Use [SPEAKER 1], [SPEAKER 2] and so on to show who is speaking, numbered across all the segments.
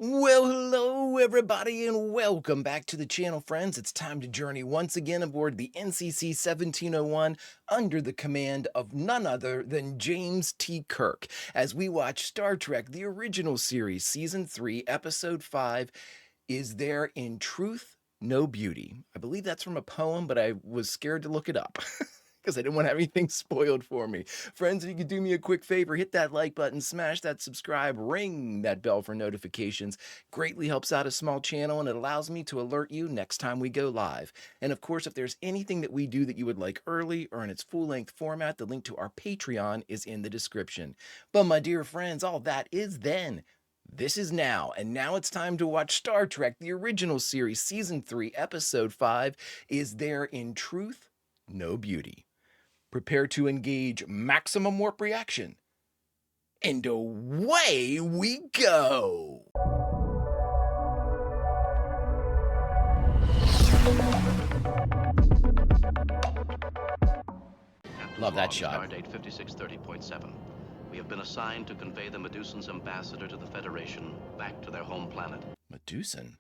[SPEAKER 1] Well, hello everybody and welcome back to the channel, friends. It's time to journey once again aboard the NCC 1701 under the command of none other than James T. Kirk as we watch Star Trek, the original series, Season 3, Episode 5, Is There in Truth No Beauty? I believe that's from a poem, but I was scared to look it up. Because I didn't want to have anything spoiled for me. Friends, if you could do me a quick favor, hit that like button, smash that subscribe, ring that bell for notifications. Greatly helps out a small channel and it allows me to alert you next time we go live. And of course, if there's anything that we do that you would like early or in its full-length format, the link to our Patreon is in the description. But my dear friends, all that is then. This is now, and now it's time to watch Star Trek, the original series, Season 3, Episode 5, Is There in Truth No Beauty? Prepare to engage maximum warp reaction. And away we go! Love that shot.
[SPEAKER 2] Stardate 5630.7. We have been assigned to convey the Medusan's ambassador to the Federation back to their home planet.
[SPEAKER 1] Medusan?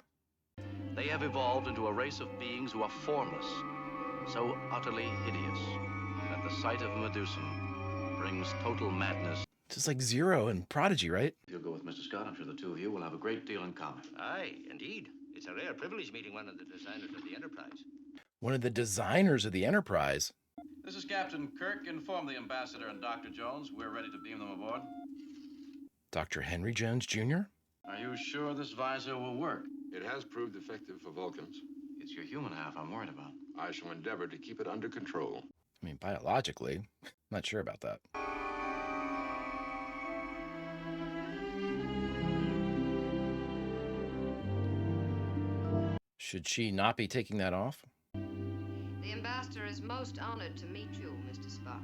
[SPEAKER 2] They have evolved into a race of beings who are formless, so utterly hideous that the sight of Medusan brings total madness.
[SPEAKER 1] Just like Zero and Prodigy, right?
[SPEAKER 2] If you'll go with Mr. Scott, I'm sure the two of you will have a great deal in common.
[SPEAKER 3] Aye, indeed. It's a rare privilege meeting one of the designers of the Enterprise.
[SPEAKER 1] One of the designers of the Enterprise.
[SPEAKER 4] This is Captain Kirk. Inform the ambassador and Dr. Jones. We're ready to beam them aboard.
[SPEAKER 1] Dr. Henry Jones Jr.?
[SPEAKER 4] Are you sure this visor will work?
[SPEAKER 5] It has proved effective for Vulcans.
[SPEAKER 2] It's your human half I'm worried about.
[SPEAKER 5] I shall endeavor to keep it under control.
[SPEAKER 1] I mean, biologically. Not sure about that. Should she not be taking that off?
[SPEAKER 6] The ambassador is most honored to meet you, Mr. Spock.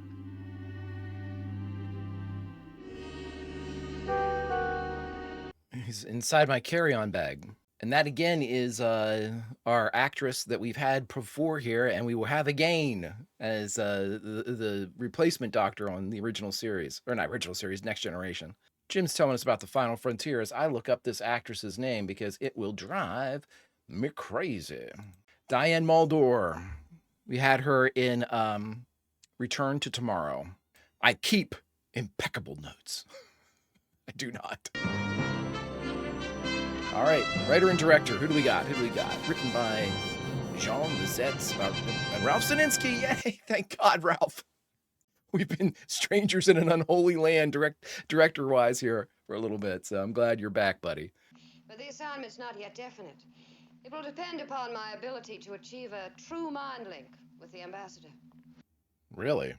[SPEAKER 1] He's inside my carry-on bag. And that again is our actress that we've had before here, and we will have again as the replacement Doctor on the original series. Or not original series, Next Generation. Jim's telling us about the Final Frontier as I look up this actress's name because it will drive me crazy. Diane Muldaur. We had her in Return to Tomorrow. I keep impeccable notes. I do not. All right, writer and director. Who do we got? Written by Jean Lisette and Ralph Sininsky. Yay! Thank God, Ralph. We've been strangers in an unholy land, director-wise here for a little bit. So I'm glad you're back, buddy.
[SPEAKER 6] But the assignment's not yet definite. It will depend upon my ability to achieve a true mind link with the ambassador.
[SPEAKER 1] Really?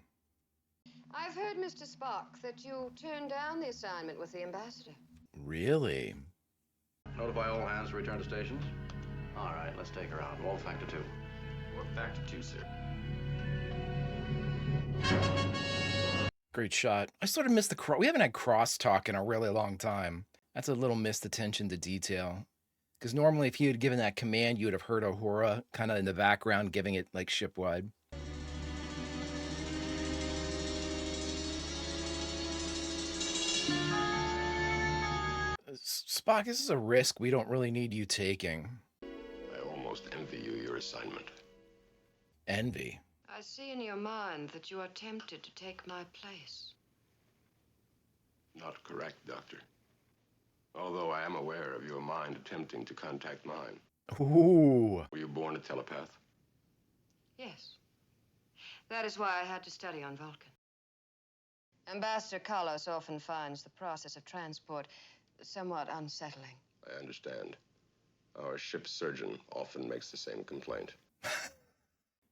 [SPEAKER 6] I've heard, Mr. Spock, that you turned down the assignment with the ambassador.
[SPEAKER 1] Really?
[SPEAKER 2] Notify all hands to return to stations. All right, let's take her out. Warp factor 2.
[SPEAKER 4] Warp factor 2, sir.
[SPEAKER 1] Great shot. I sort of missed we haven't had crosstalk in a really long time. That's a little missed attention to detail. Because normally if he had given that command, you would have heard Uhura kind of in the background giving it like shipwide. Spock, this is a risk we don't really need you taking.
[SPEAKER 5] I almost envy you your assignment.
[SPEAKER 1] Envy?
[SPEAKER 6] I see in your mind that you are tempted to take my place.
[SPEAKER 5] Not correct, Doctor. Although I am aware of your mind attempting to contact mine.
[SPEAKER 1] Ooh.
[SPEAKER 5] Were you born a telepath?
[SPEAKER 6] Yes. That is why I had to study on Vulcan. Ambassador Carlos often finds the process of transport somewhat unsettling.
[SPEAKER 5] I understand. Our ship's surgeon often makes the same complaint.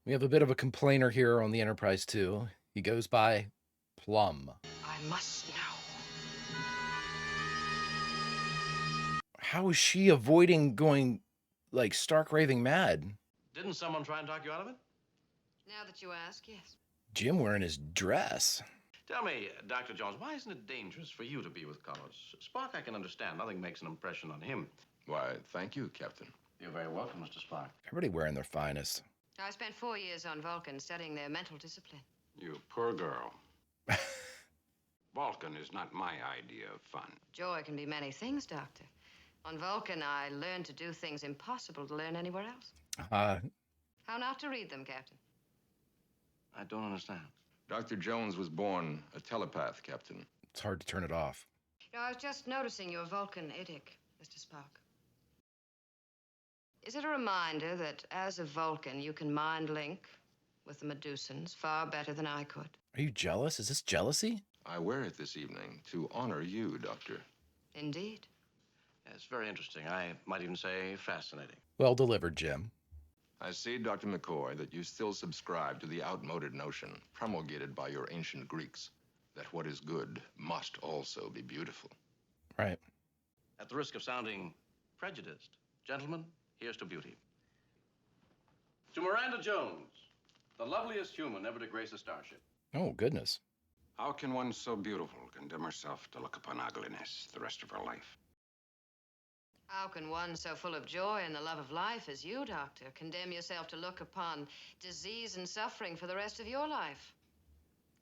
[SPEAKER 1] We have a bit of a complainer here on the Enterprise too. He goes by Plum.
[SPEAKER 6] I must know.
[SPEAKER 1] How is she avoiding going, like, stark raving mad?
[SPEAKER 4] Didn't someone try and talk you out of it?
[SPEAKER 6] Now that you ask, yes.
[SPEAKER 1] Jim wearing his dress.
[SPEAKER 4] Tell me, Dr. Jones, why isn't it dangerous for you to be with Carlos? Spock, I can understand. Nothing makes an impression on him.
[SPEAKER 5] Why, thank you, Captain.
[SPEAKER 4] You're very welcome, Mr. Spock.
[SPEAKER 1] Everybody wearing their finest.
[SPEAKER 6] I spent 4 years on Vulcan studying their mental discipline.
[SPEAKER 5] You poor girl. Vulcan is not my idea of fun.
[SPEAKER 6] Joy can be many things, Doctor. On Vulcan, I learned to do things impossible to learn anywhere else.
[SPEAKER 1] Uh,
[SPEAKER 6] How not to read them, Captain?
[SPEAKER 4] I don't understand.
[SPEAKER 5] Dr. Jones was born a telepath, Captain.
[SPEAKER 1] it's hard to turn it off.
[SPEAKER 6] You know, I was just noticing your Vulcan idic, Mr. Spock. Is it a reminder that as a Vulcan, you can mind link with the Medusans far better than I could?
[SPEAKER 1] Are you jealous? Is this jealousy?
[SPEAKER 5] I wear it this evening to honor you, Doctor.
[SPEAKER 6] Indeed.
[SPEAKER 4] It's very interesting. I might even say fascinating.
[SPEAKER 1] Well delivered, Jim.
[SPEAKER 5] I see, Dr. McCoy, that you still subscribe to the outmoded notion, promulgated by your ancient Greeks, that what is good must also be beautiful.
[SPEAKER 1] Right.
[SPEAKER 4] At the risk of sounding prejudiced, gentlemen, here's to beauty. To Miranda Jones, the loveliest human ever to grace a starship.
[SPEAKER 1] Oh, goodness.
[SPEAKER 7] How can one so beautiful condemn herself to look upon ugliness the rest of her life?
[SPEAKER 6] How can one so full of joy and the love of life as you, Doctor, condemn yourself to look upon disease and suffering for the rest of your life?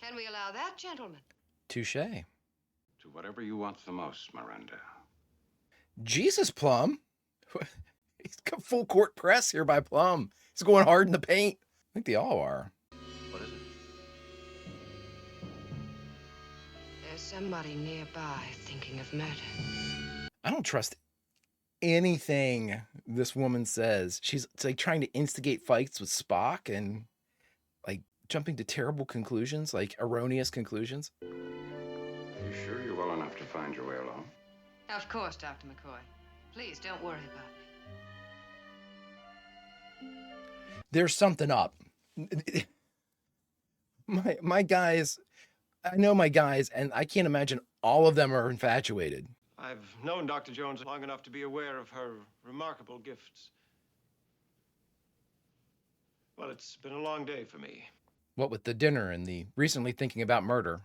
[SPEAKER 6] Can we allow that, gentlemen?
[SPEAKER 1] Touche.
[SPEAKER 7] To whatever you want the most, Miranda.
[SPEAKER 1] Jesus, Plum. He's got full court press here by Plum. He's going hard in the paint. I think they all are.
[SPEAKER 4] What is it?
[SPEAKER 6] There's somebody nearby thinking of murder.
[SPEAKER 1] I don't trust anything this woman says. She's like trying to instigate fights with Spock and like jumping to terrible conclusions, like erroneous conclusions.
[SPEAKER 7] Are you sure you're well enough to find your way along?
[SPEAKER 6] Of course, Dr. McCoy. Please don't worry about me.
[SPEAKER 1] There's something up. My guys, I know my guys, and I can't imagine all of them are infatuated.
[SPEAKER 8] I've known Dr. Jones long enough to be aware of her remarkable gifts. Well, it's been a long day for me.
[SPEAKER 1] What with the dinner and the recently thinking about murder.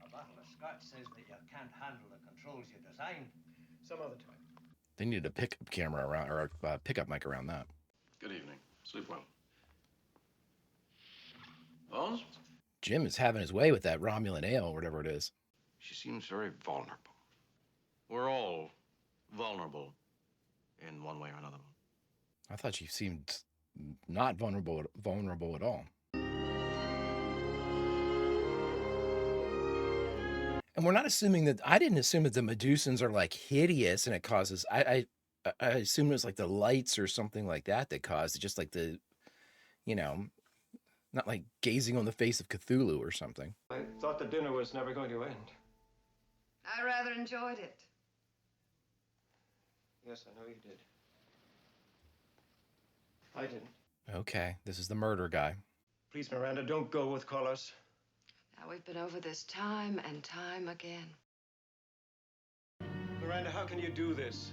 [SPEAKER 3] A bottle of scotch says that you can't handle the controls you designed.
[SPEAKER 8] Some other time.
[SPEAKER 1] They needed a pickup camera around, or a pickup mic around that.
[SPEAKER 4] Good evening. Sleep well. Bones?
[SPEAKER 1] Jim is having his way with that Romulan ale, or whatever it is.
[SPEAKER 7] She seems very vulnerable.
[SPEAKER 4] We're all vulnerable in one way or another.
[SPEAKER 1] I thought she seemed not vulnerable at all. And we're not assuming that. I didn't assume that the Medusans are like hideous and it causes. I assumed it was like the lights or something like that caused it. Just like the, not like gazing on the face of Cthulhu or something.
[SPEAKER 8] I thought the dinner was never going to end.
[SPEAKER 6] I rather enjoyed it.
[SPEAKER 8] Yes, I know you did. I didn't.
[SPEAKER 1] Okay, this is the murder guy.
[SPEAKER 8] Please, Miranda, don't go with Colors.
[SPEAKER 6] Now, we've been over this time and time again.
[SPEAKER 8] Miranda, how can you do this?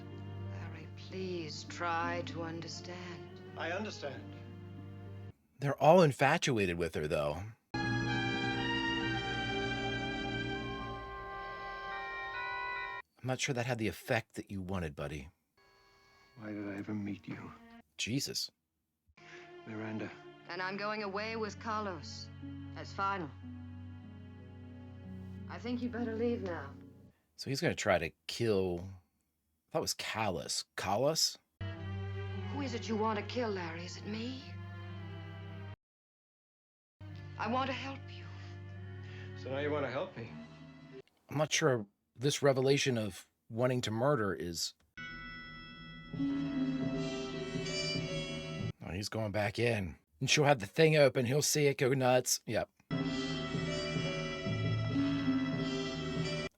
[SPEAKER 6] Larry, please try to understand.
[SPEAKER 8] I understand.
[SPEAKER 1] They're all infatuated with her, though. I'm not sure that had the effect that you wanted, buddy.
[SPEAKER 8] Why did I ever meet you?
[SPEAKER 1] Jesus.
[SPEAKER 8] Miranda.
[SPEAKER 6] And I'm going away with Carlos. That's final. I think you better leave now.
[SPEAKER 1] So he's going to try to kill... I thought it was Callus. Callus?
[SPEAKER 6] Who is it you want to kill, Larry? Is it me? I want to help you.
[SPEAKER 8] So now you want to help me?
[SPEAKER 1] I'm not sure this revelation of wanting to murder is... Oh, he's going back in. And she'll have the thing open. He'll see it go nuts. Yep.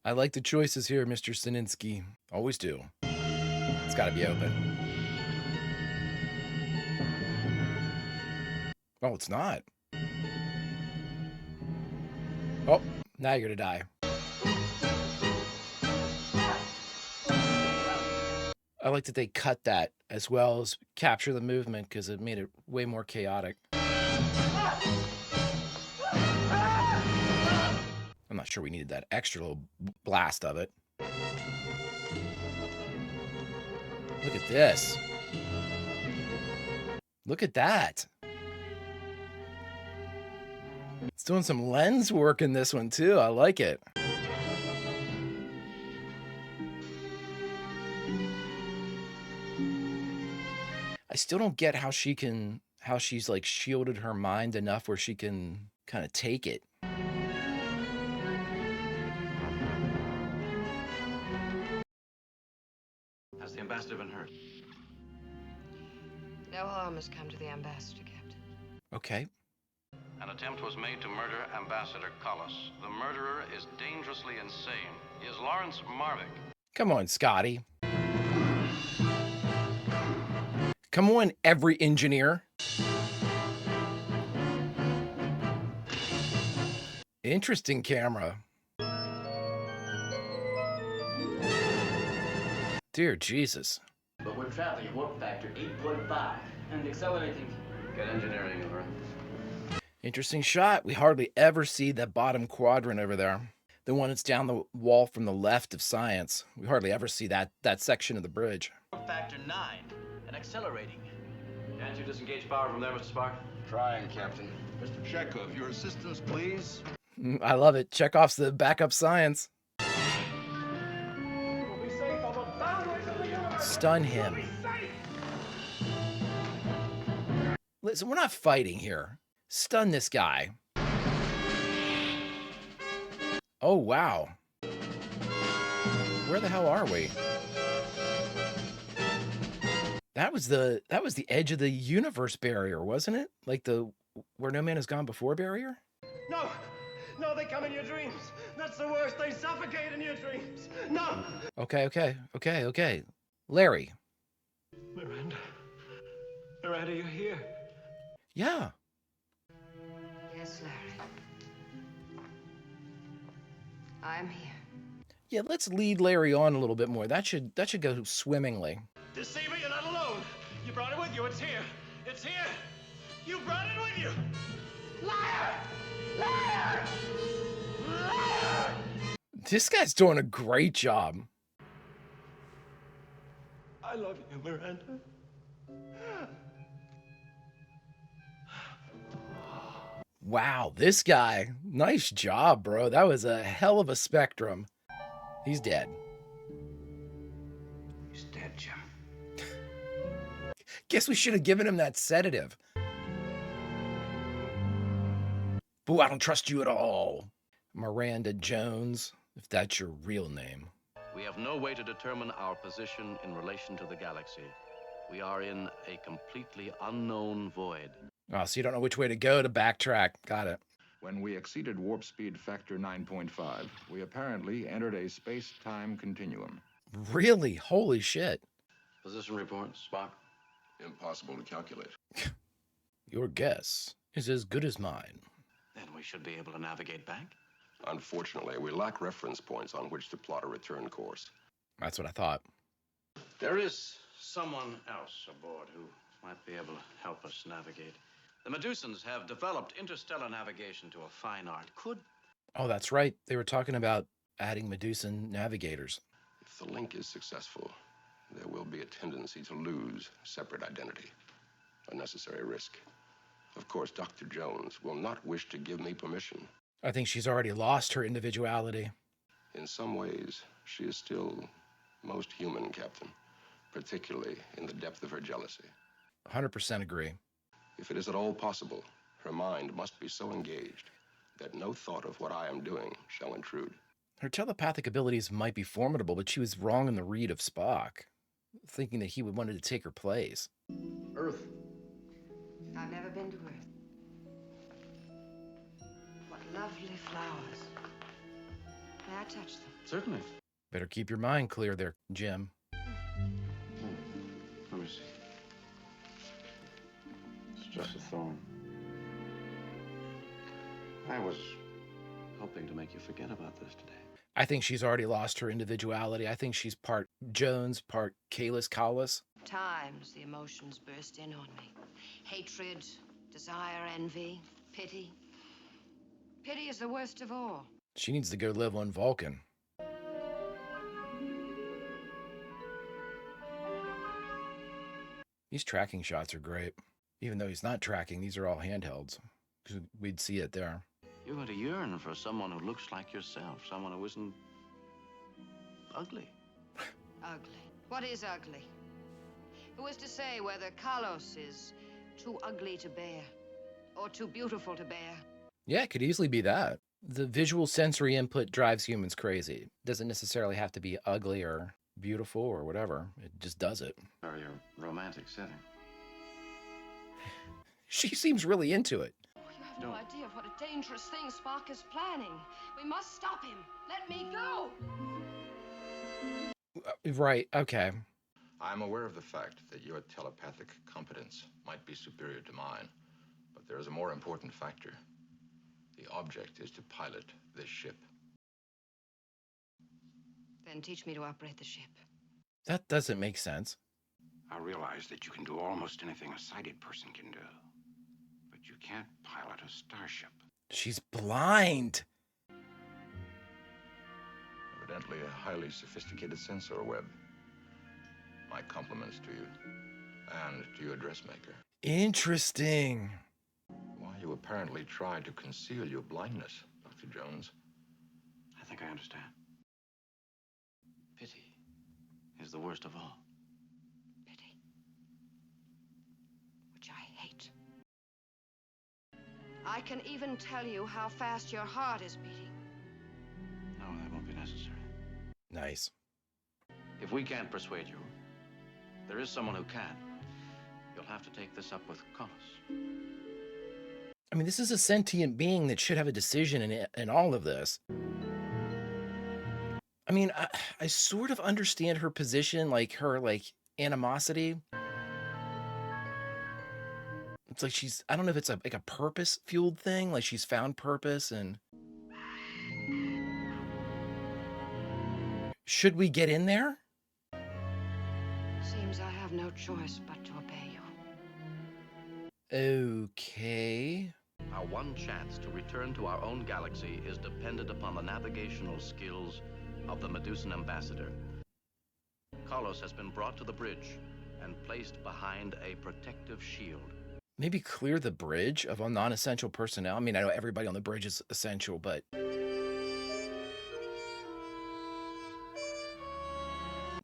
[SPEAKER 1] I like the choices here, Mr. Sininsky. Always do. It's got to be open. Oh, it's not. Oh, now you're going to die. I like that they cut that as well as capture the movement because it made it way more chaotic. I'm not sure we needed that extra little blast of it. Look at this. Look at that. It's doing some lens work in this one too. I like it. still don't get how she's like shielded her mind enough where she can kind of take it.
[SPEAKER 4] Has the ambassador been hurt?
[SPEAKER 6] No harm has come to the ambassador, Captain.
[SPEAKER 1] Okay.
[SPEAKER 2] An attempt was made to murder Ambassador Collis. The murderer is dangerously insane. He is Lawrence Marvick.
[SPEAKER 1] Come on, Scotty. Come on, every engineer. Interesting camera. Dear Jesus.
[SPEAKER 9] But we're traveling at warp factor 8.5 and accelerating.
[SPEAKER 4] Get engineering over.
[SPEAKER 1] Interesting shot. We hardly ever see that bottom quadrant over there. The one that's down the wall from the left of science. We hardly ever see that section of the bridge.
[SPEAKER 9] Warp factor 9 and accelerating.
[SPEAKER 4] Can't you disengage power from there, Mr. Spark?
[SPEAKER 5] Trying, Captain. Mr. Chekhov, your assistance, please.
[SPEAKER 1] I love it. Chekhov's the backup science. Stun him. Listen, we're not fighting here. Stun this guy. Oh, wow. Where the hell are we? That was the edge of the universe barrier, wasn't it? Like the where no man has gone before barrier?
[SPEAKER 8] No! No, they come in your dreams. That's the worst. They suffocate in your dreams. No!
[SPEAKER 1] Okay. Larry.
[SPEAKER 8] Miranda. Miranda, you're here.
[SPEAKER 1] Yeah.
[SPEAKER 6] Yes, Larry. I'm here.
[SPEAKER 1] Yeah, let's lead Larry on a little bit more. That should go swimmingly.
[SPEAKER 8] Deceiver, you're not alone. You brought it with you. It's here. It's here. You brought it with you. Liar! Liar! Liar!
[SPEAKER 1] This guy's doing a great job.
[SPEAKER 8] I love you, Miranda.
[SPEAKER 1] Wow, this guy. Nice job, bro. That was a hell of a spectrum. He's dead.
[SPEAKER 3] He's dead, Jim.
[SPEAKER 1] Guess we should have given him that sedative. Boo, I don't trust you at all. Miranda Jones, if that's your real name.
[SPEAKER 2] We have no way to determine our position in relation to the galaxy. We are in a completely unknown void.
[SPEAKER 1] Oh, so you don't know which way to go to backtrack. Got it.
[SPEAKER 5] When we exceeded warp speed factor 9.5, we apparently entered a space-time continuum.
[SPEAKER 1] Really? Holy shit.
[SPEAKER 4] Position report, Spock.
[SPEAKER 5] Impossible to calculate.
[SPEAKER 1] Your guess is as good as mine.
[SPEAKER 2] Then we should be able to navigate back.
[SPEAKER 5] Unfortunately, we lack reference points on which to plot a return course.
[SPEAKER 1] That's what I thought.
[SPEAKER 2] There is someone else aboard who might be able to help us navigate. The Medusans have developed interstellar navigation to a fine art.
[SPEAKER 1] Oh, that's right. They were talking about adding Medusan navigators.
[SPEAKER 5] If the link is successful, there will be a tendency to lose separate identity. A necessary risk. Of course, Dr. Jones will not wish to give me permission.
[SPEAKER 1] I think she's already lost her individuality.
[SPEAKER 5] In some ways, she is still most human, Captain, particularly in the depth of her jealousy.
[SPEAKER 1] 100% agree.
[SPEAKER 5] If it is at all possible, her mind must be so engaged that no thought of what I am doing shall intrude.
[SPEAKER 1] Her telepathic abilities might be formidable, but she was wrong in the read of Spock, thinking that he would wanted to take her place.
[SPEAKER 4] Earth.
[SPEAKER 6] I've never been to Earth. What lovely flowers. May I touch them?
[SPEAKER 4] Certainly.
[SPEAKER 1] Better keep your mind clear there, Jim.
[SPEAKER 4] Let me see. It's just a thorn. I was hoping to make you forget about this today.
[SPEAKER 1] I think she's already lost her individuality. I think she's part Jones, part Kalis Collis.
[SPEAKER 6] Times the emotions burst in on me. Hatred, desire, envy, pity. Pity is the worst of all.
[SPEAKER 1] She needs to go live on Vulcan. These tracking shots are great. Even though he's not tracking, these are all handhelds. We'd see it there.
[SPEAKER 2] You're going to yearn for someone who looks like yourself, someone who isn't ugly.
[SPEAKER 6] Ugly. What is ugly? Who Who is to say whether Kalos is too ugly to bear or too beautiful to bear?
[SPEAKER 1] Yeah, it could easily be that. The visual sensory input drives humans crazy. It doesn't necessarily have to be ugly or beautiful or whatever. It just does it.
[SPEAKER 4] Or your romantic setting.
[SPEAKER 1] She seems really into it.
[SPEAKER 6] You have no idea of what a dangerous thing Spock is planning. We must stop him. Let me go.
[SPEAKER 1] Right, okay.
[SPEAKER 5] I'm aware of the fact that your telepathic competence might be superior to mine, but there is a more important factor. The object is to pilot this ship.
[SPEAKER 6] Then teach me to operate the ship.
[SPEAKER 1] That doesn't make sense.
[SPEAKER 7] I realize that you can do almost anything a sighted person can do, but you can't pilot a starship.
[SPEAKER 1] She's blind.
[SPEAKER 5] Evidently a highly sophisticated sensor web. My compliments to you, and to your dressmaker.
[SPEAKER 1] Interesting.
[SPEAKER 5] Why you apparently tried to conceal your blindness, Dr. Jones.
[SPEAKER 4] I think I understand. Pity is the worst of all.
[SPEAKER 6] Pity. Which I hate. I can even tell you how fast your heart is beating.
[SPEAKER 4] No, that won't be necessary.
[SPEAKER 1] Nice.
[SPEAKER 4] If we can't persuade you, there is someone who can. You'll have to take this up with Kalos.
[SPEAKER 1] I mean, this is a sentient being that should have a decision in all of this. I mean, I sort of understand her position, like her animosity. It's like she's, I don't know if it's like a purpose-fueled thing, like she's found purpose and... Should we get in there?
[SPEAKER 6] Seems I have no choice but to obey you.
[SPEAKER 1] Okay.
[SPEAKER 2] Our one chance to return to our own galaxy is dependent upon the navigational skills of the Medusan ambassador. Kalos has been brought to the bridge and placed behind a protective shield.
[SPEAKER 1] Maybe clear the bridge of all non-essential personnel. I mean, I know everybody on the bridge is essential, but...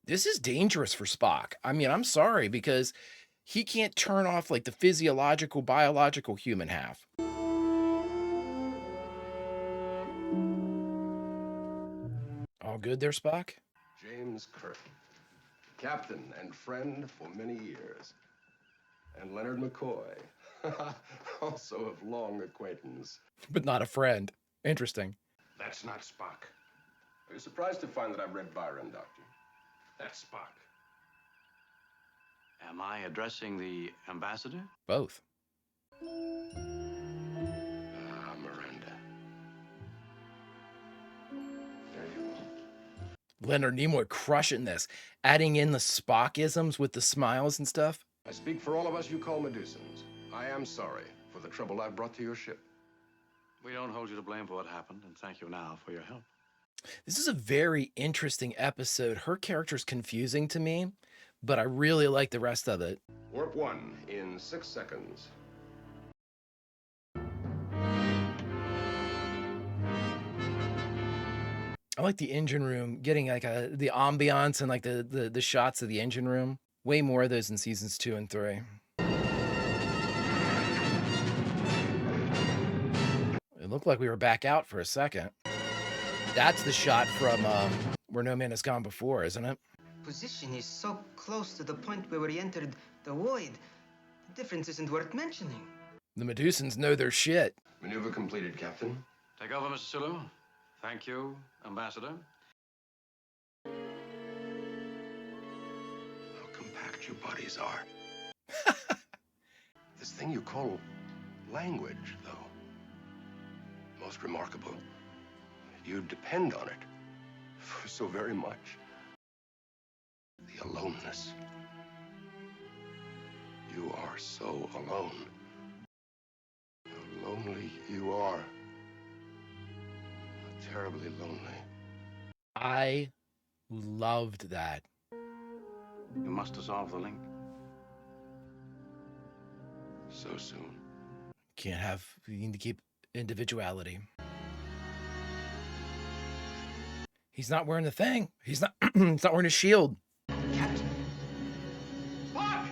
[SPEAKER 1] This is dangerous for Spock. I mean, I'm sorry, because he can't turn off like the physiological, biological human half. All good there, Spock?
[SPEAKER 5] James Kirk, captain and friend for many years. And Leonard McCoy, also of long acquaintance.
[SPEAKER 1] But not a friend. Interesting.
[SPEAKER 7] That's not Spock.
[SPEAKER 5] Are you surprised to find that I've read Byron, Doctor?
[SPEAKER 7] That's Spock.
[SPEAKER 4] Am I addressing the ambassador?
[SPEAKER 1] Both.
[SPEAKER 5] Miranda. There you go.
[SPEAKER 1] Leonard Nimoy crushing this, adding in the Spockisms with the smiles and stuff.
[SPEAKER 5] I speak for all of us you call Medusans. I am sorry for the trouble I've brought to your ship.
[SPEAKER 4] We don't hold you to blame for what happened, and thank you now for your help.
[SPEAKER 1] This is a very interesting episode. Her character's confusing to me, but I really like the rest of it.
[SPEAKER 5] Warp 1 in 6 seconds.
[SPEAKER 1] I like the engine room, getting like the ambiance and like the shots of the engine room. Way more of those in seasons 2 and 3. It looked like we were back out for a second. That's the shot from Where No Man Has Gone Before, isn't it?
[SPEAKER 10] Position is so close to the point where we entered the void. The difference isn't worth mentioning.
[SPEAKER 1] The Medusans know their shit.
[SPEAKER 5] Maneuver completed, Captain.
[SPEAKER 4] Take over, Mr. Sulu. Thank you, Ambassador.
[SPEAKER 5] How compact your bodies are. This thing you call language, though, most remarkable. You depend on it for so very much. The aloneness. You are so alone. How lonely you are. How terribly lonely.
[SPEAKER 1] I loved that.
[SPEAKER 4] You must dissolve the link.
[SPEAKER 5] So soon.
[SPEAKER 1] You need to keep individuality. He's not wearing the thing. He's not he's not wearing a shield.
[SPEAKER 10] Captain.
[SPEAKER 8] Spock!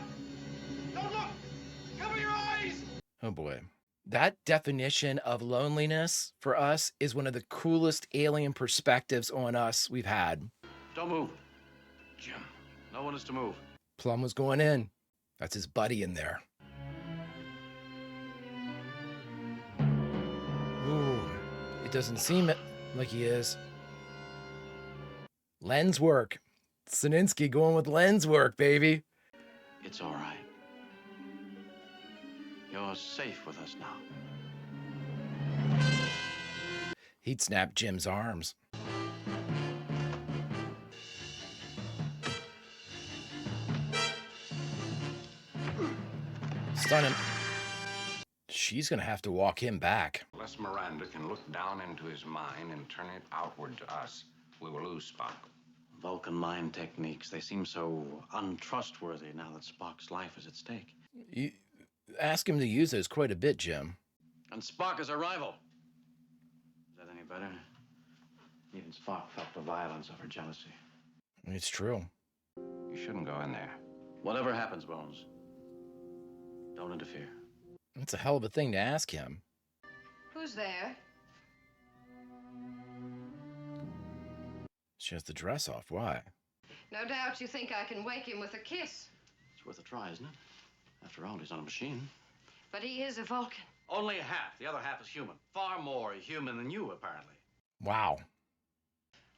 [SPEAKER 1] Oh boy. That definition of loneliness for us is one of the coolest alien perspectives on us we've had.
[SPEAKER 4] Don't move.
[SPEAKER 7] Jim.
[SPEAKER 4] No one is to move.
[SPEAKER 1] Plum was going in. That's his buddy in there. Ooh, it doesn't seem it like he is. Lens work. Sininsky going with lens work, baby.
[SPEAKER 4] It's all right. You're safe with us now.
[SPEAKER 1] He'd snap Jim's arms. Stun him. She's gonna have to walk him back.
[SPEAKER 7] Unless Miranda can look down into his mind and turn it outward to us, we will lose Spock.
[SPEAKER 4] Vulcan mind techniques, they seem so untrustworthy now that Spock's life is at stake.
[SPEAKER 1] You ask him to use those quite a bit, Jim.
[SPEAKER 4] And Spock is a rival. Is that any better? Even Spock felt the violence of her jealousy.
[SPEAKER 1] It's true.
[SPEAKER 7] You shouldn't go in there.
[SPEAKER 4] Whatever happens, Bones, don't interfere.
[SPEAKER 1] That's a hell of a thing to ask him.
[SPEAKER 6] Who's there?
[SPEAKER 1] She has the dress off. Why?
[SPEAKER 6] No doubt you think I can wake him with a kiss.
[SPEAKER 4] It's worth a try, isn't it? After all, he's not a machine.
[SPEAKER 6] But he is a Vulcan.
[SPEAKER 4] Only half. The other half is human. Far more human than you, apparently.
[SPEAKER 1] Wow.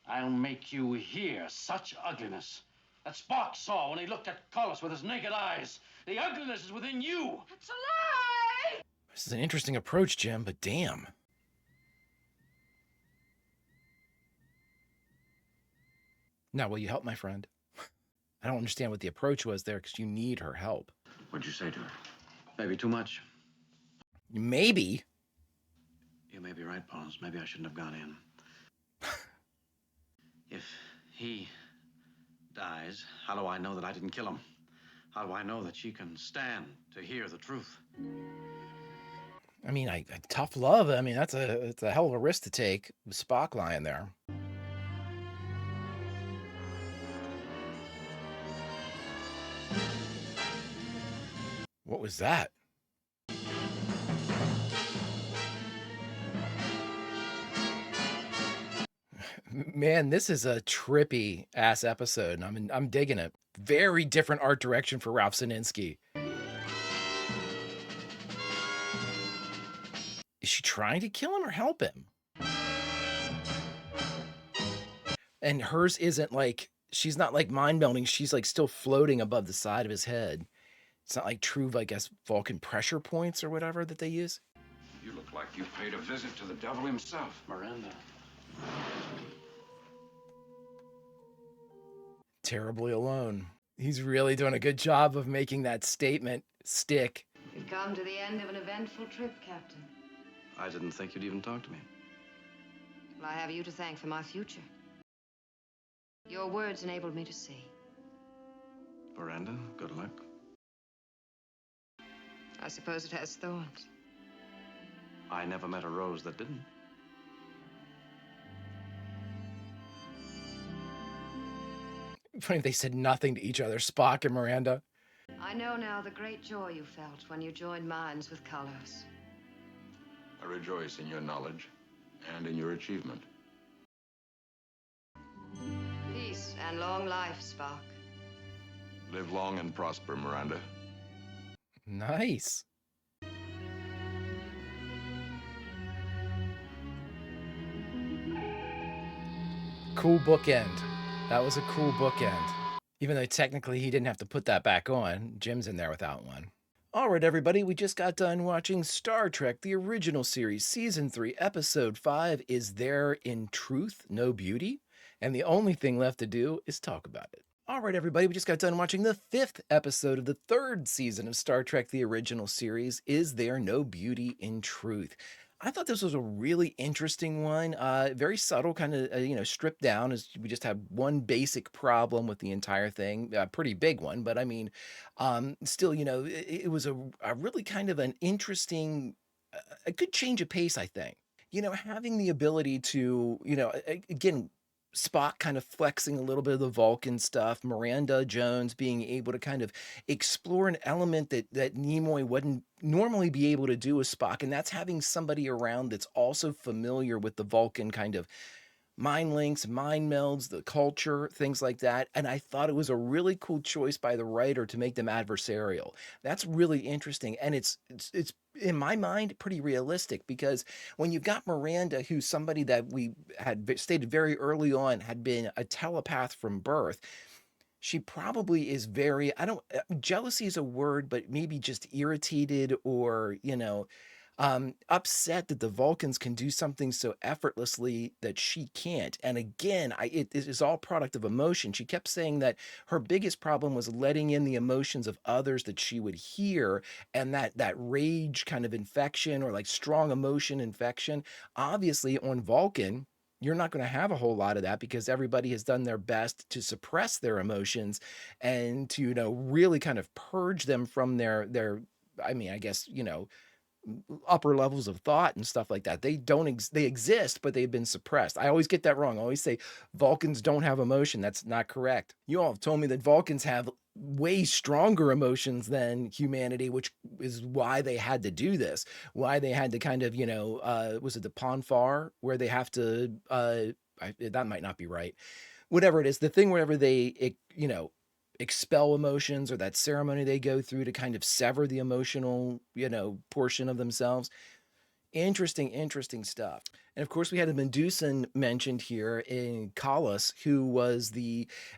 [SPEAKER 9] I'll make you hear such ugliness that Spock saw when he looked at Collis with his naked eyes. The ugliness is within you.
[SPEAKER 6] It's a lie!
[SPEAKER 1] This is an interesting approach, Jim, but damn. Now, will you help my friend? I don't understand what the approach was there because you need her help.
[SPEAKER 7] What'd you say to her?
[SPEAKER 4] Maybe too much.
[SPEAKER 1] Maybe.
[SPEAKER 4] You may be right, Bones. Maybe I shouldn't have gone in. If he dies, how do I know that I didn't kill him? How do I know that she can stand to hear the truth?
[SPEAKER 1] I mean, tough love. I mean, it's a hell of a risk to take with Spock lying there. What was that? Man, this is a trippy ass episode. And I'm digging it. Very different art direction for Ralph Sininsky. Is she trying to kill him or help him? And hers isn't like, she's not like mind melding. She's like still floating above the side of his head. It's not like true, I guess, Vulcan pressure points or whatever that they use.
[SPEAKER 7] You look like you paid a visit to the devil himself.
[SPEAKER 4] Miranda.
[SPEAKER 1] Terribly alone. He's really doing a good job of making that statement stick.
[SPEAKER 6] We've come to the end of an eventful trip, Captain.
[SPEAKER 4] I didn't think you'd even talk to me.
[SPEAKER 6] Well, I have you to thank for my future. Your words enabled me to see.
[SPEAKER 4] Miranda, good luck.
[SPEAKER 6] I suppose it has thorns.
[SPEAKER 4] I never met a rose that didn't.
[SPEAKER 1] Funny if they said nothing to each other, Spock and Miranda.
[SPEAKER 6] I know now the great joy you felt when you joined minds with colors.
[SPEAKER 5] I rejoice in your knowledge and in your achievement.
[SPEAKER 6] Peace and long life, Spock.
[SPEAKER 5] Live long and prosper, Miranda.
[SPEAKER 1] Nice. Cool bookend. That was a cool bookend. Even though technically he didn't have to put that back on. Jim's in there without one. All right, everybody, we just got done watching Star Trek, the original series, Season 3, Episode 5, Is There in Truth No Beauty? And the only thing left to do is talk about it. All right, everybody, we just got done watching the 5th episode of the 3rd season of Star Trek, the original series, Is There No Beauty in Truth? I thought this was a really interesting one, very subtle, kind of, stripped down, as we just had one basic problem with the entire thing, a pretty big one, but I mean, still, it was a really kind of an interesting, a good change of pace, I think. Having the ability to, again, Spock kind of flexing a little bit of the Vulcan stuff, Miranda Jones being able to kind of explore an element that Nimoy wouldn't normally be able to do with Spock, and that's having somebody around that's also familiar with the Vulcan kind of mind links, mind melds, the culture, things like that. And I thought it was a really cool choice by the writer to make them adversarial. That's really interesting, and it's in my mind pretty realistic because when you've got Miranda, who's somebody that we had stated very early on had been a telepath from birth, she probably is very, I don't, jealousy is a word, but maybe just irritated or, upset that the Vulcans can do something so effortlessly that she can't. And again, it is all product of emotion. She kept saying that her biggest problem was letting in the emotions of others that she would hear, and that rage kind of infection or like strong emotion infection. Obviously, on Vulcan, you're not going to have a whole lot of that because everybody has done their best to suppress their emotions and to, really kind of purge them from their I mean, I guess, upper levels of thought and stuff like that. They don't they exist, but they've been suppressed. I always get that wrong. I always say Vulcans don't have emotion. That's not correct. You all have told me that Vulcans have way stronger emotions than humanity, which is why they had to do this. Why they had to kind of, was it the Ponfar where they have to that might not be right. Whatever it is, the thing wherever they expel emotions, or that ceremony they go through to kind of sever the emotional, portion of themselves. Interesting stuff. And of course, we had a Medusan mentioned here in Kalas, who was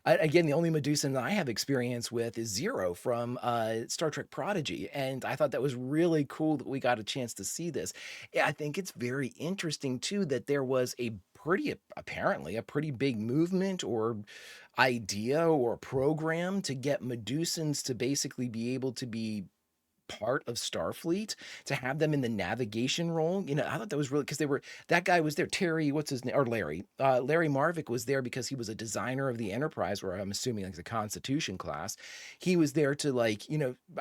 [SPEAKER 1] again, the only Medusan that I have experience with is Zero from Star Trek Prodigy. And I thought that was really cool that we got a chance to see this. I think it's very interesting, too, that there was apparently a pretty big movement or idea or program to get Medusans to basically be able to be part of Starfleet, to have them in the navigation role. I thought that was really because that guy was there. Terry, what's his name? Or Larry. Larry Marvick was there because he was a designer of the Enterprise, where I'm assuming like the Constitution class. He was there to I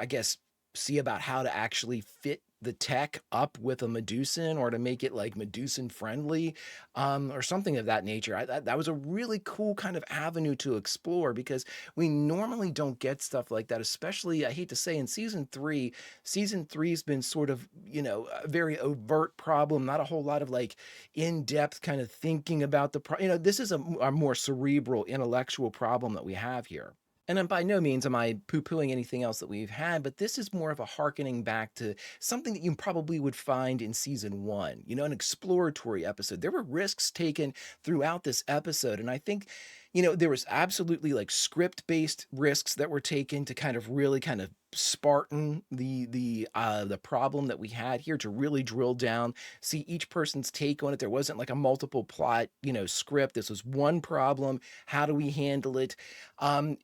[SPEAKER 1] guess see about how to actually fit the tech up with a Medusan or to make it like Medusan friendly, or something of that nature. That was a really cool kind of avenue to explore because we normally don't get stuff like that, especially, I hate to say, in season three. Season three's been sort of, a very overt problem, not a whole lot of like in-depth kind of thinking about this is a more cerebral, intellectual problem that we have here. And by no means am I poo-pooing anything else that we've had, but this is more of a hearkening back to something that you probably would find in season one, an exploratory episode. There were risks taken throughout this episode, and I think, there was absolutely like script-based risks that were taken to kind of really kind of Spartan the problem that we had here, to really drill down, see each person's take on it. There wasn't like a multiple plot, script. This was one problem. How do we handle it?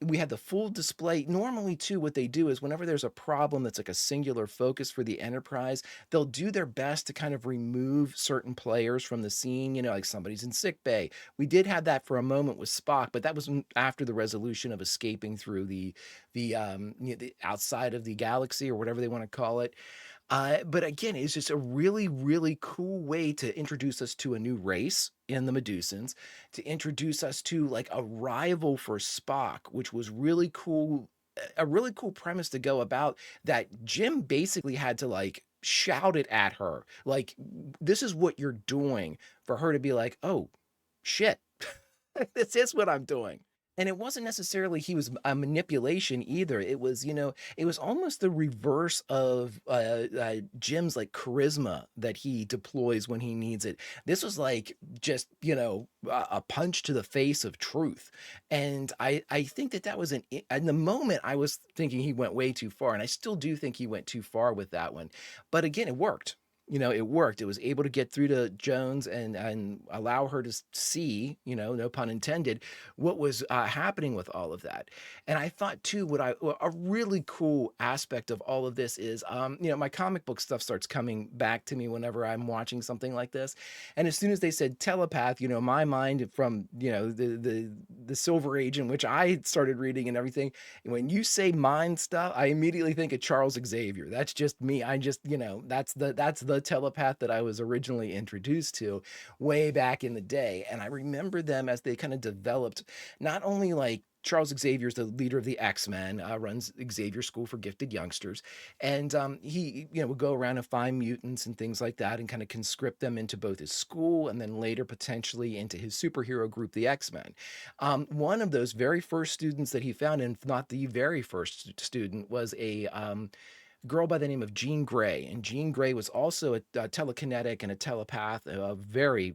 [SPEAKER 1] We had the full display. Normally, too, what they do is whenever there's a problem that's like a singular focus for the Enterprise, they'll do their best to kind of remove certain players from the scene. Like somebody's in sick bay. We did have that for a moment with Spock, but that was after the resolution of escaping through the outside of the galaxy, or whatever they want to call it. But again, it's just a really, really cool way to introduce us to a new race in the Medusans, to introduce us to like a rival for Spock, which was really cool. A really cool premise to go about that. Jim basically had to like shout it at her, like, this is what you're doing, for her to be like, oh shit, this is what I'm doing. And it wasn't necessarily he was a manipulation either. It was, it was almost the reverse of Jim's like charisma that he deploys when he needs it. This was like just, a punch to the face of truth. And I think that was in the moment I was thinking he went way too far. And I still do think he went too far with that one. But again, it worked. It worked. It was able to get through to Jones and allow her to see, no pun intended, what was happening with all of that. And I thought too, a really cool aspect of all of this is, my comic book stuff starts coming back to me whenever I'm watching something like this. And as soon as they said telepath, my mind from, the Silver Age in which I started reading and everything, when you say mind stuff, I immediately think of Charles Xavier. That's just me. I just, that's the the telepath that I was originally introduced to way back in the day. And I remember them as they kind of developed, not only like Charles Xavier's the leader of the X-Men, runs Xavier School for Gifted Youngsters, and he, would go around and find mutants and things like that, and kind of conscript them into both his school and then later potentially into his superhero group, the X-Men. One of those very first students that he found, and if not the very first student, was a girl by the name of Jean Grey. And Jean Grey was also a telekinetic and a telepath, a very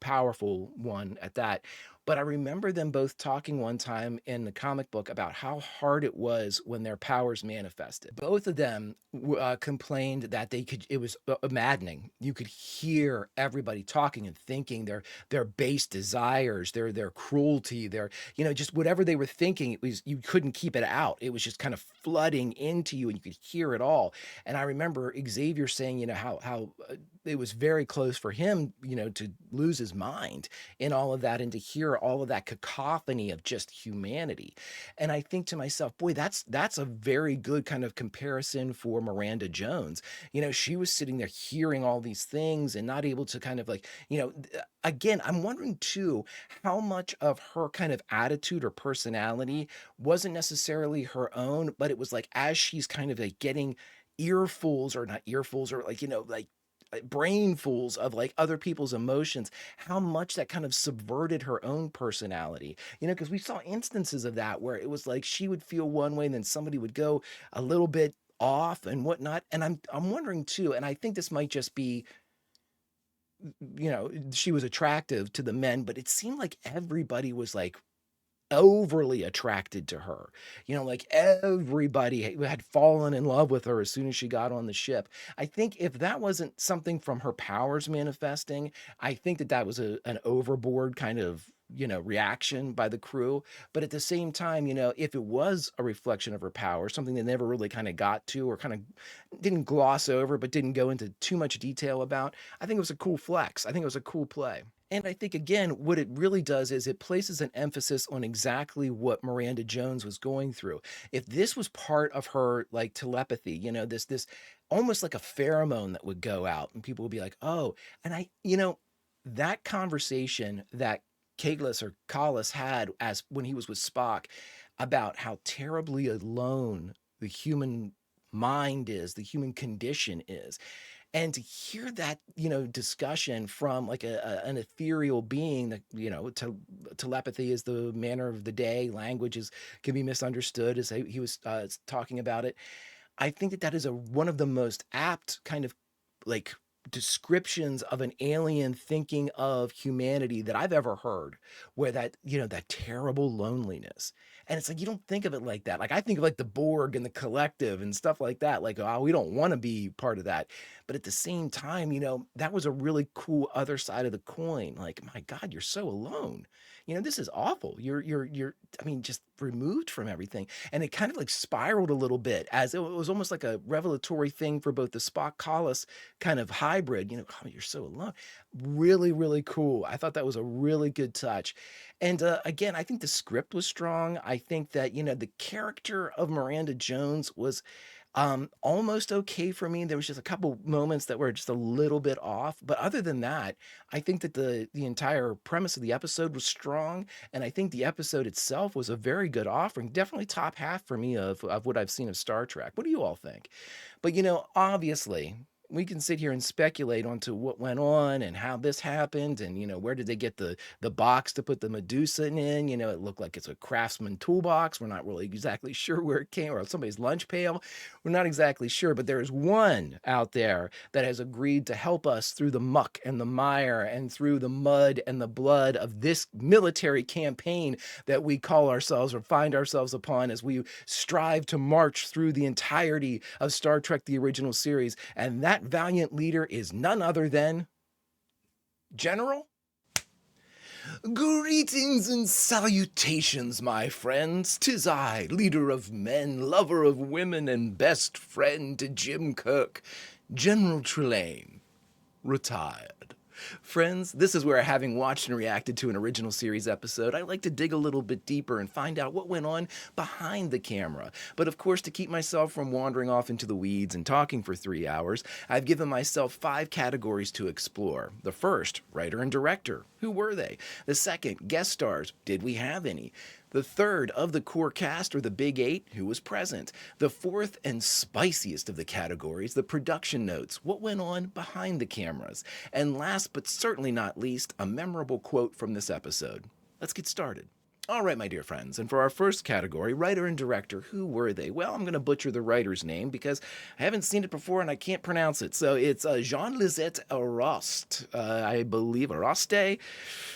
[SPEAKER 1] powerful one at that. But I remember them both talking one time in the comic book about how hard it was when their powers manifested. Both of them complained that it was maddening. You could hear everybody talking and thinking their base desires, their cruelty, their, just whatever they were thinking, it was, you couldn't keep it out. It was just kind of flooding into you and you could hear it all. And I remember Xavier saying, how it was very close for him, to lose his mind in all of that and to hear all of that cacophony of just humanity. And I think to myself, boy, that's a very good kind of comparison for Miranda Jones. She was sitting there hearing all these things and not able to kind of like, again, I'm wondering too, how much of her kind of attitude or personality wasn't necessarily her own, but it was like, as she's kind of like getting earfuls or not earfuls or like brainfuls of like other people's emotions, how much that kind of subverted her own personality, because we saw instances of that where it was like she would feel one way and then somebody would go a little bit off and whatnot. And I'm wondering too, and I think this might just be, she was attractive to the men, but it seemed like everybody was like overly attracted to her. Like everybody had fallen in love with her as soon as she got on the ship. I think if that wasn't something from her powers manifesting, I think that was an overboard kind of, reaction by the crew. But at the same time, if it was a reflection of her power, something they never really kind of got to or kind of didn't gloss over, but didn't go into too much detail about, I think it was a cool flex. I think it was a cool play. And I think, again, what it really does is it places an emphasis on exactly what Miranda Jones was going through. If this was part of her, like, telepathy, this almost like a pheromone that would go out and people would be like, oh, and that conversation that Kahless had as when he was with Spock about how terribly alone the human mind is, the human condition is. And to hear that, discussion from like an ethereal being that, telepathy is the manner of the day, can be misunderstood as he was talking about it. I think that is one of the most apt kind of like descriptions of an alien thinking of humanity that I've ever heard, where that, that terrible loneliness. And it's like, you don't think of it like that. Like I think of like the Borg and the collective and stuff like that. Like, oh, we don't want to be part of that. But at the same time, that was a really cool other side of the coin. Like, my God, you're so alone. This is awful. Just removed from everything. And it kind of like spiraled a little bit as it was almost like a revelatory thing for both the Spock Kahless kind of hybrid, oh, you're so alone. Really, really cool. I thought that was a really good touch. And again, I think the script was strong. I think that, the character of Miranda Jones was almost okay for me. There was just a couple moments that were just a little bit off, but other than that, I think that the entire premise of the episode was strong, and I think the episode itself was a very good offering. Definitely top half for me of what I've seen of Star Trek. What do you all think? But obviously, we can sit here and speculate onto what went on and how this happened and, where did they get the box to put the Medusa in? It looked like it's a Craftsman toolbox. We're not really exactly sure where it came, or somebody's lunch pail. We're not exactly sure, but there is one out there that has agreed to help us through the muck and the mire and through the mud and the blood of this military campaign that we call ourselves or find ourselves upon as we strive to march through the entirety of Star Trek, the original series. And that valiant leader is none other than General. Greetings and salutations, my friends. 'Tis I, leader of men, lover of women, and best friend to Jim Kirk, General Trelane, retired. Friends, this is where, having watched and reacted to an original series episode, I like to dig a little bit deeper and find out what went on behind the camera. But of course, to keep myself from wandering off into the weeds and talking for 3 hours, I've given myself 5 categories to explore. The first, writer and director. Who were they? The second, guest stars. Did we have any? The third, of the core cast, or the Big 8, who was present. The fourth and spiciest of the categories, the production notes, what went on behind the cameras. And last but certainly not least, a memorable quote from this episode. Let's get started. All right, my dear friends, and for our first category, writer and director, who were they? Well, I'm going to butcher the writer's name because I haven't seen it before and I can't pronounce it. So it's Jean-Lisette Rost, I believe, Roste,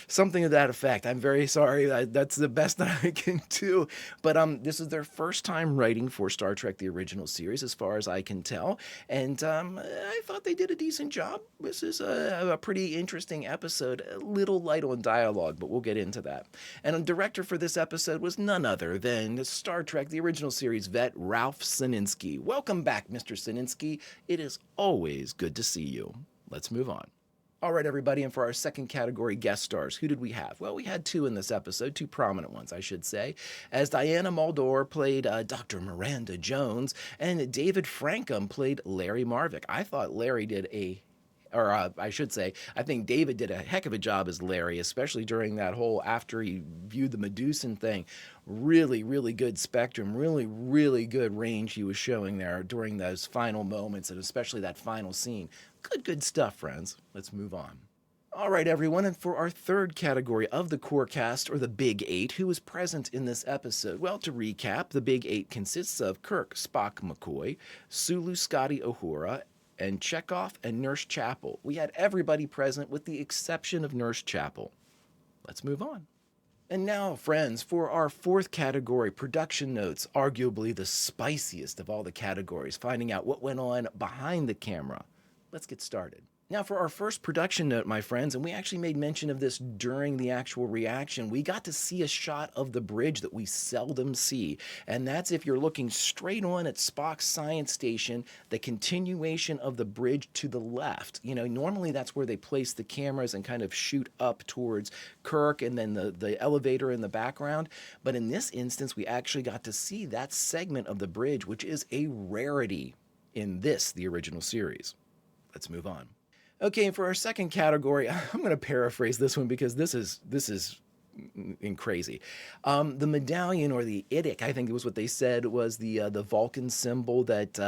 [SPEAKER 1] something to that effect. I'm very sorry. That's the best that I can do. But this is their first time writing for Star Trek, the original series, as far as I can tell. And I thought they did a decent job. This is a pretty interesting episode, a little light on dialogue, but we'll get into that. And a director for this episode was none other than Star Trek, the original series vet, Ralph Sininsky. Welcome back, Mr. Sininsky. It is always good to see you. Let's move on. All right, everybody, and for our second category, guest stars, who did we have? Well, we had 2 in this episode, 2 prominent ones, I should say, as Diana Muldaur played Dr. Miranda Jones, and David Frankham played Larry Marvick. I thought Larry did I should say, I think David did a heck of a job as Larry, especially during that whole, after he viewed the Medusan thing. Really, really good spectrum, really, really good range he was showing there during those final moments, and especially that final scene. Good stuff, friends. Let's move on. All right, everyone, and for our third category of the core cast, or the Big 8, who was present in this episode? Well, to recap, the Big 8 consists of Kirk, Spock, McCoy, Sulu, Scotty, Uhura, and Chekhov and Nurse Chapel. We had everybody present with the exception of Nurse Chapel. Let's move on. And now, friends, for our fourth category, production notes, arguably the spiciest of all the categories, finding out what went on behind the camera. Let's get started. Now, for our first production note, my friends, and we actually made mention of this during the actual reaction, we got to see a shot of the bridge that we seldom see, and that's if you're looking straight on at Spock's science station, the continuation of the bridge to the left. You know, normally that's where they place the cameras and kind of shoot up towards Kirk and then the elevator in the background, but in this instance, we actually got to see that segment of the bridge, which is a rarity in the original series. Let's move on. Okay, and for our second category, I'm going to paraphrase this one because this is crazy. The medallion, or the idic, I think it was what they said, was the Vulcan symbol that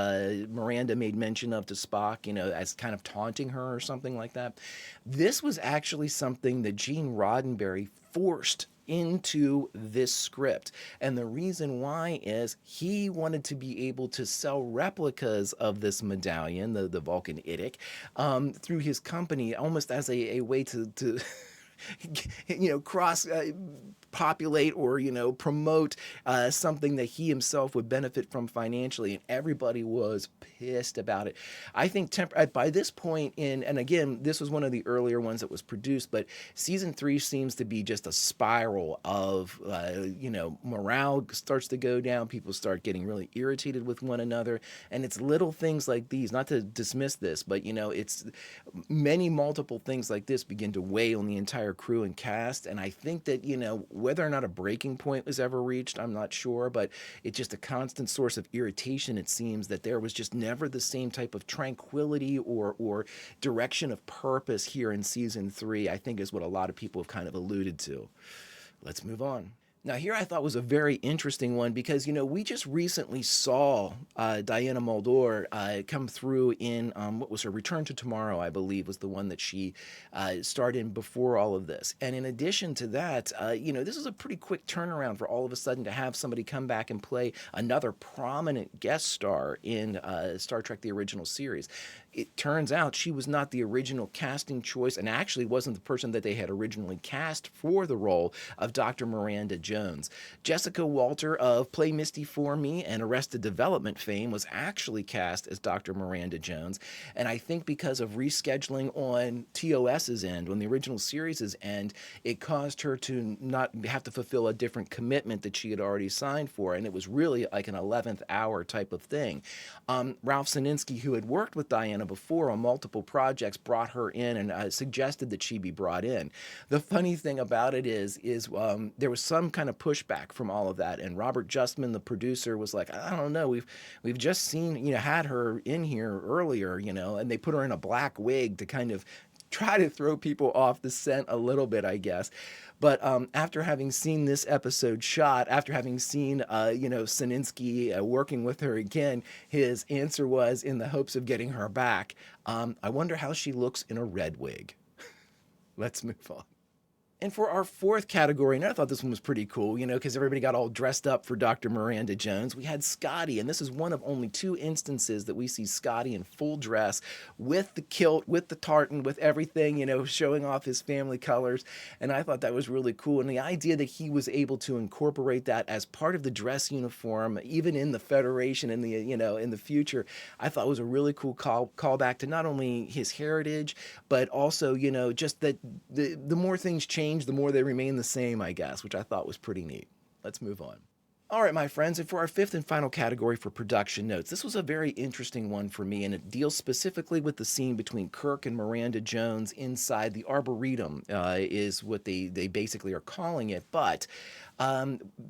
[SPEAKER 1] Miranda made mention of to Spock, you know, as kind of taunting her or something like that. This was actually something that Gene Roddenberry forced into this script. And the reason why is he wanted to be able to sell replicas of this medallion, the Vulcan idic, through his company, almost as a way to you know, cross populate or, you know, promote something that he himself would benefit from financially, and everybody was pissed about it. I think by this point and again, this was one of the earlier ones that was produced, but season 3 seems to be just a spiral of, you know, morale starts to go down, people start getting really irritated with one another, and it's little things like these, not to dismiss this, but, you know, it's multiple things like this begin to weigh on the entire crew and cast, and I think that, you know, whether or not a breaking point was ever reached, I'm not sure, but it's just a constant source of irritation, it seems, that there was just never the same type of tranquility or direction of purpose here in season 3, I think is what a lot of people have kind of alluded to. Let's move on. Now, here I thought was a very interesting one because, you know, we just recently saw Diana Muldaur come through in, what was her Return to Tomorrow, I believe, was the one that she starred in before all of this. And in addition to that, you know, this is a pretty quick turnaround for all of a sudden to have somebody come back and play another prominent guest star in Star Trek, the original series. It turns out she was not the original casting choice and actually wasn't the person that they had originally cast for the role of Dr. Miranda Jones. Jessica Walter of Play Misty for Me and Arrested Development fame was actually cast as Dr. Miranda Jones, and I think because of rescheduling on ToS's end, on the original series' end, it caused her to not have to fulfill a different commitment that she had already signed for, and it was really like an 11th hour type of thing. Ralph Sininsky, who had worked with Diana before on multiple projects, brought her in and suggested that she be brought in. The funny thing about it is there was some kind of pushback from all of that, and Robert Justman, the producer, was like, I don't know, we've just seen, had her in here earlier, and they put her in a black wig to kind of try to throw people off the scent a little bit, I guess. But after having seen this episode shot, after having seen, Sininsky working with her again, his answer was, in the hopes of getting her back, I wonder how she looks in a red wig. Let's move on. And for our fourth category, and I thought this one was pretty cool, because everybody got all dressed up for Dr. Miranda Jones, we had Scotty, and this is one of only 2 instances that we see Scotty in full dress with the kilt, with the tartan, with everything, showing off his family colors, and I thought that was really cool, and the idea that he was able to incorporate that as part of the dress uniform, even in the Federation in the, in the future, I thought was a really cool callback to not only his heritage, but also, just that the more things change, the more they remain the same, I guess, which I thought was pretty neat. Let's move on. All right, my friends, and for our 5th and final category for production notes, this was a very interesting one for me, and it deals specifically with the scene between Kirk and Miranda Jones inside the Arboretum, is what they basically are calling it, but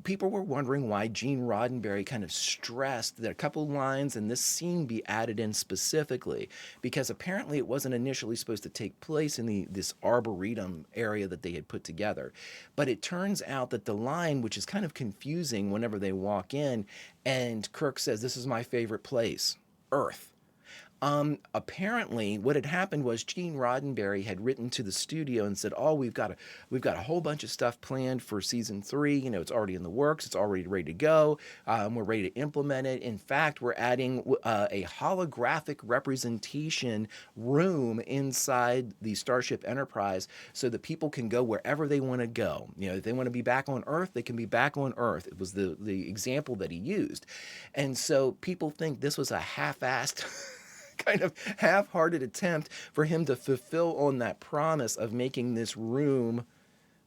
[SPEAKER 1] people were wondering why Gene Roddenberry kind of stressed that a couple lines in this scene be added in specifically, because apparently it wasn't initially supposed to take place in this Arboretum area that they had put together. But it turns out that the line, which is kind of confusing whenever they walk in, and Kirk says, "This is my favorite place, Earth." Apparently what had happened was Gene Roddenberry had written to the studio and said, we've got a whole bunch of stuff planned for season 3. It's already in the works. It's already ready to go. We're ready to implement it. In fact, we're adding a holographic representation room inside the Starship Enterprise so that people can go wherever they want to go. If they want to be back on Earth, they can be back on Earth. It was the example that he used. And so people think this was a half-assed kind of half-hearted attempt for him to fulfill on that promise of making this room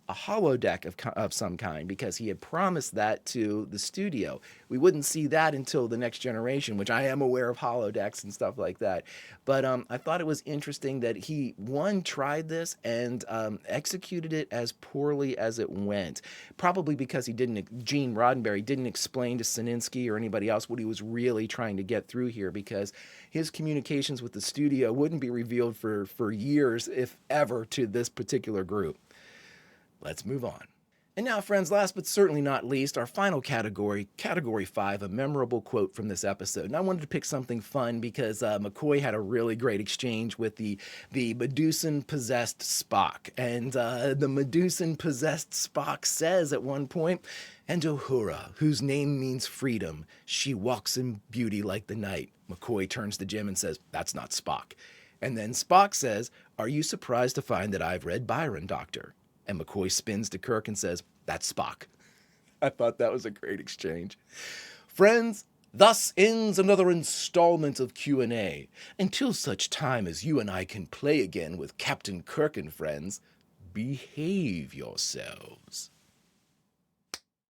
[SPEAKER 1] a holodeck of some kind, because he had promised that to the studio. We wouldn't see that until the Next Generation, which I am aware of holodecks and stuff like that. But I thought it was interesting that he, tried this and executed it as poorly as it went. Probably because Gene Roddenberry didn't explain to Sininsky or anybody else what he was really trying to get through here, because his communications with the studio wouldn't be revealed for years, if ever, to this particular group. Let's move on. And now, friends, last but certainly not least, our final category, Category 5, a memorable quote from this episode. And I wanted to pick something fun because McCoy had a really great exchange with the Medusan-possessed Spock. And the Medusan-possessed Spock says at one point, "And Uhura, whose name means freedom, she walks in beauty like the night." McCoy turns to Jim and says, "That's not Spock." And then Spock says, "Are you surprised to find that I've read Byron, Doctor?" And McCoy spins to Kirk and says, "That's Spock." I thought that was a great exchange. Friends, thus ends another installment of Q&A. Until such time as you and I can play again with Captain Kirk and friends, behave yourselves.